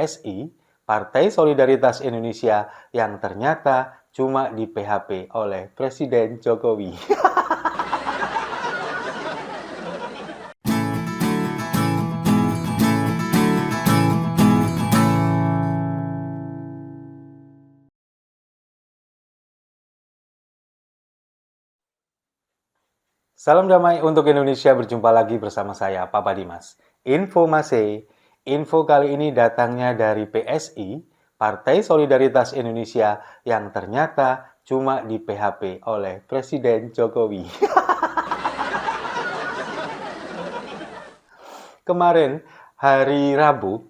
PSI, Partai Solidaritas Indonesia, yang ternyata cuma di PHP oleh Presiden Jokowi. Salam damai untuk Indonesia, berjumpa lagi bersama saya, Papa Dimas. Info kali ini datangnya dari PSI, Partai Solidaritas Indonesia, yang ternyata cuma di PHP oleh Presiden Jokowi. Kemarin, hari Rabu,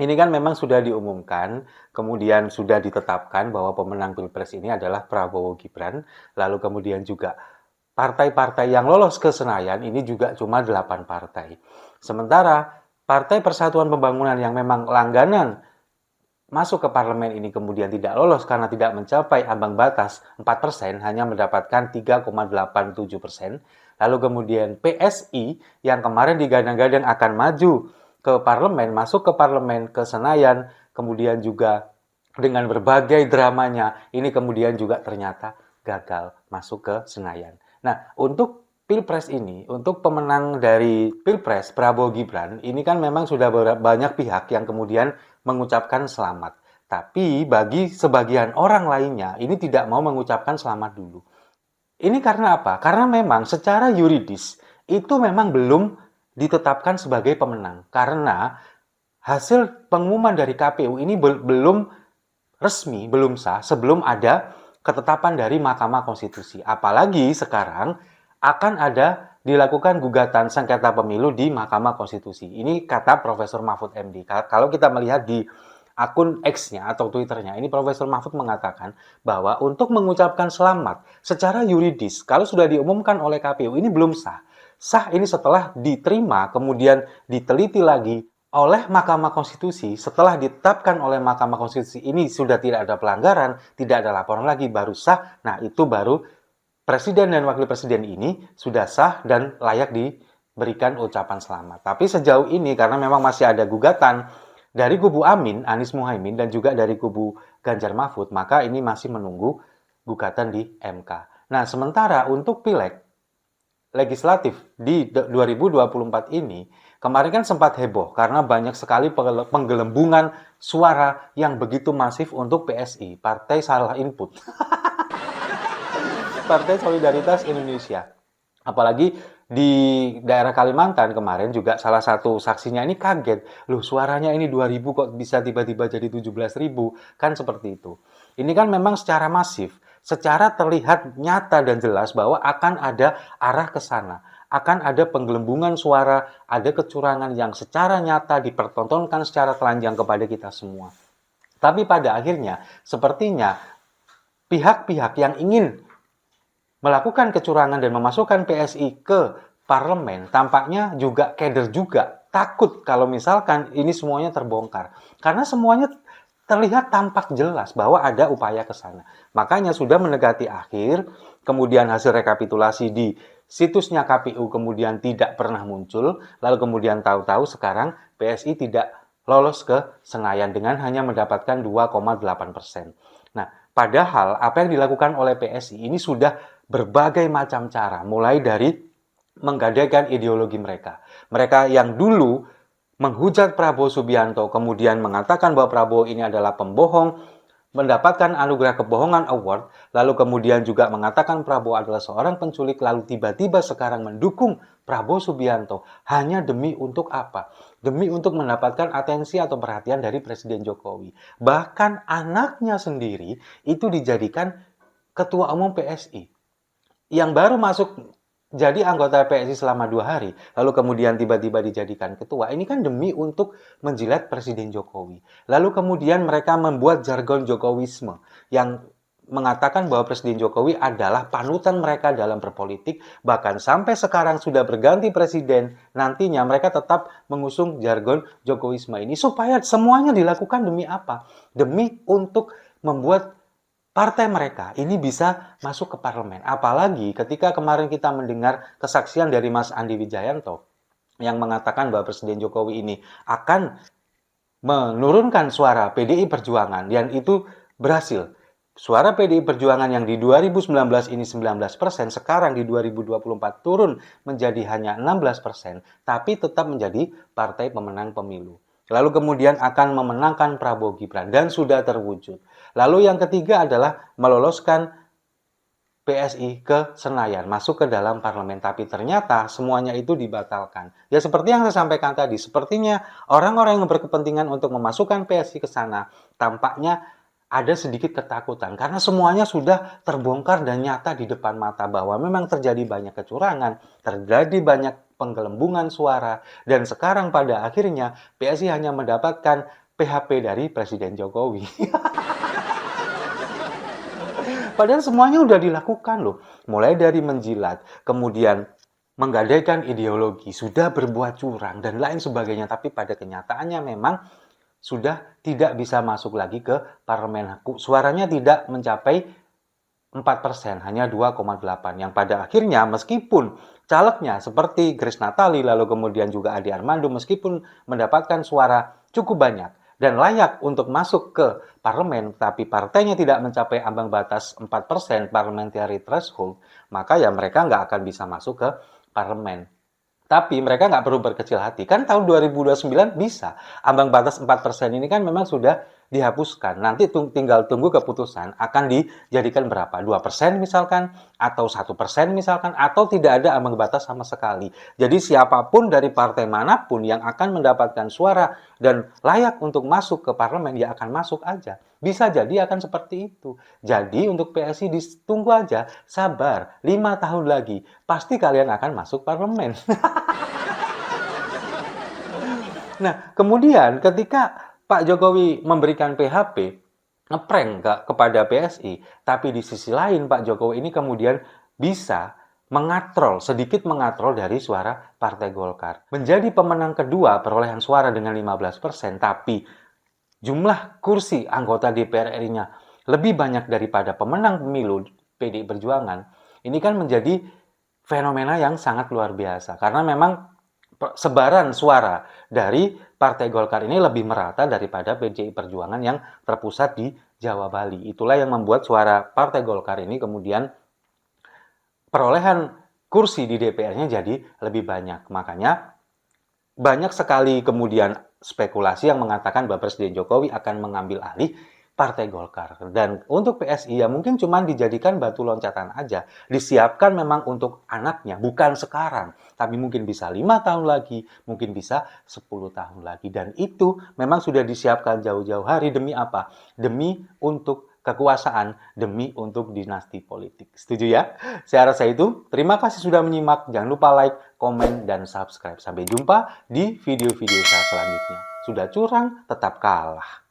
ini kan memang sudah diumumkan, kemudian sudah ditetapkan bahwa pemenang Pilpres ini adalah Prabowo Gibran, lalu kemudian juga partai-partai yang lolos ke Senayan ini juga cuma 8 partai. Sementara Partai Persatuan Pembangunan yang memang langganan masuk ke parlemen ini kemudian tidak lolos karena tidak mencapai ambang batas 4%, hanya mendapatkan 3,87%. Lalu kemudian PSI yang kemarin digadang-gadang akan maju ke parlemen, masuk ke parlemen, ke Senayan, kemudian juga dengan berbagai dramanya, ini kemudian juga ternyata gagal masuk ke Senayan. Nah, untuk Pilpres ini, untuk pemenang dari Pilpres, Prabowo Gibran, ini kan memang sudah banyak pihak yang kemudian mengucapkan selamat. Tapi bagi sebagian orang lainnya, ini tidak mau mengucapkan selamat dulu. Ini karena apa? Karena memang secara yuridis, itu memang belum ditetapkan sebagai pemenang. Karena hasil pengumuman dari KPU ini belum resmi, belum sah sebelum ada ketetapan dari Mahkamah Konstitusi. Apalagi sekarang akan ada dilakukan gugatan sengketa pemilu di Mahkamah Konstitusi. Ini kata Profesor Mahfud MD. Kalau kita melihat di akun X-nya atau Twitter-nya, ini Profesor Mahfud mengatakan bahwa untuk mengucapkan selamat secara yuridis, kalau sudah diumumkan oleh KPU, ini belum sah. Sah ini setelah diterima, kemudian diteliti lagi oleh Mahkamah Konstitusi. Setelah ditetapkan oleh Mahkamah Konstitusi ini sudah tidak ada pelanggaran, tidak ada laporan lagi, baru sah. Nah, itu baru Presiden dan Wakil Presiden ini sudah sah dan layak diberikan ucapan selamat. Tapi sejauh ini karena memang masih ada gugatan dari kubu Amin, Anies Muhaimin, dan juga dari kubu Ganjar Mahfud, maka ini masih menunggu gugatan di MK. Nah, sementara untuk Pileg legislatif di 2024 ini, kemarin kan sempat heboh karena banyak sekali penggelembungan suara yang begitu masif untuk PSI, Partai Salah Input. Partai Solidaritas Indonesia. Apalagi di daerah Kalimantan kemarin juga salah satu saksinya ini kaget. Loh, suaranya ini 2.000 kok bisa tiba-tiba jadi 17.000? Kan seperti itu. Ini kan memang secara masif, secara terlihat nyata dan jelas bahwa akan ada arah ke sana. Akan ada penggelembungan suara, ada kecurangan yang secara nyata dipertontonkan secara telanjang kepada kita semua. Tapi pada akhirnya, sepertinya pihak-pihak yang ingin melakukan kecurangan dan memasukkan PSI ke parlemen, tampaknya juga keder juga. Takut kalau misalkan ini semuanya terbongkar. Karena semuanya terlihat tampak jelas bahwa ada upaya ke sana. Makanya sudah mendekati akhir, kemudian hasil rekapitulasi di situsnya KPU kemudian tidak pernah muncul, lalu kemudian tahu-tahu sekarang PSI tidak lolos ke Senayan dengan hanya mendapatkan 2,8%. Nah, padahal apa yang dilakukan oleh PSI ini sudah berbagai macam cara, mulai dari menggadaikan ideologi mereka. Mereka yang dulu menghujat Prabowo Subianto, kemudian mengatakan bahwa Prabowo ini adalah pembohong, mendapatkan anugerah kebohongan award, lalu kemudian juga mengatakan Prabowo adalah seorang penculik, lalu tiba-tiba sekarang mendukung Prabowo Subianto. Hanya demi untuk apa? Demi untuk mendapatkan atensi atau perhatian dari Presiden Jokowi. Bahkan anaknya sendiri itu dijadikan Ketua Umum PSI. Yang baru masuk jadi anggota PSI selama 2 hari, lalu kemudian tiba-tiba dijadikan ketua, ini kan demi untuk menjilat Presiden Jokowi. Lalu kemudian mereka membuat jargon Jokowisme, yang mengatakan bahwa Presiden Jokowi adalah panutan mereka dalam berpolitik, bahkan sampai sekarang sudah berganti presiden, nantinya mereka tetap mengusung jargon Jokowisme ini, supaya semuanya dilakukan demi apa? Demi untuk membuat partai mereka ini bisa masuk ke parlemen. Apalagi ketika kemarin kita mendengar kesaksian dari Mas Andi Wijayanto yang mengatakan bahwa Presiden Jokowi ini akan menurunkan suara PDI Perjuangan, dan itu berhasil. Suara PDI Perjuangan yang di 2019 ini 19%, sekarang di 2024 turun menjadi hanya 16%, tapi tetap menjadi partai pemenang pemilu. Lalu kemudian akan memenangkan Prabowo Gibran, dan sudah terwujud. Lalu yang ketiga adalah meloloskan PSI ke Senayan, masuk ke dalam parlemen, tapi ternyata semuanya itu dibatalkan. Ya seperti yang saya sampaikan tadi, sepertinya orang-orang yang berkepentingan untuk memasukkan PSI ke sana, tampaknya ada sedikit ketakutan, karena semuanya sudah terbongkar dan nyata di depan mata bahwa memang terjadi banyak kecurangan, terjadi banyak penggelembungan suara, dan sekarang pada akhirnya PSI hanya mendapatkan PHP dari Presiden Jokowi. Padahal semuanya udah dilakukan loh. Mulai dari menjilat, kemudian menggadaikan ideologi, sudah berbuat curang, dan lain sebagainya. Tapi pada kenyataannya memang sudah tidak bisa masuk lagi ke parlemen. Suaranya tidak mencapai 4%, hanya 2,8. Yang pada akhirnya meskipun calegnya seperti Grace Natali, lalu kemudian juga Ade Armando, meskipun mendapatkan suara cukup banyak dan layak untuk masuk ke parlemen, tapi partainya tidak mencapai ambang batas 4% parliamentary threshold, maka ya mereka nggak akan bisa masuk ke parlemen. Tapi mereka nggak perlu berkecil hati. Kan tahun 2029 bisa. Ambang batas 4% ini kan memang sudah dihapuskan. Nanti tinggal tunggu keputusan akan dijadikan berapa? 2% misalkan, atau 1% misalkan, atau tidak ada ambang batas sama sekali. Jadi siapapun dari partai manapun yang akan mendapatkan suara dan layak untuk masuk ke parlemen, ya akan masuk aja. Bisa jadi akan seperti itu. Jadi untuk PSI ditunggu aja, sabar, 5 tahun lagi, pasti kalian akan masuk parlemen. Nah, kemudian ketika Pak Jokowi memberikan PHP, ngeprank kepada PSI, tapi di sisi lain Pak Jokowi ini kemudian bisa sedikit mengatrol dari suara Partai Golkar. Menjadi pemenang kedua perolehan suara dengan 15%, tapi jumlah kursi anggota DPR RI-nya lebih banyak daripada pemenang pemilu PDI Perjuangan. Ini kan menjadi fenomena yang sangat luar biasa, karena memang sebaran suara dari Partai Golkar ini lebih merata daripada PDI Perjuangan yang terpusat di Jawa Bali. Itulah yang membuat suara Partai Golkar ini kemudian perolehan kursi di DPR-nya jadi lebih banyak. Makanya banyak sekali kemudian spekulasi yang mengatakan bahwa Presiden Jokowi akan mengambil alih Partai Golkar. Dan untuk PSI ya mungkin cuma dijadikan batu loncatan aja. Disiapkan memang untuk anaknya, bukan sekarang. Tapi mungkin bisa 5 tahun lagi, mungkin bisa 10 tahun lagi. Dan itu memang sudah disiapkan jauh-jauh hari. Demi apa? Demi untuk kekuasaan, demi untuk dinasti politik. Setuju ya? Saya rasa itu. Terima kasih sudah menyimak. Jangan lupa like, komen, dan subscribe. Sampai jumpa di video-video saya selanjutnya. Sudah curang, tetap kalah.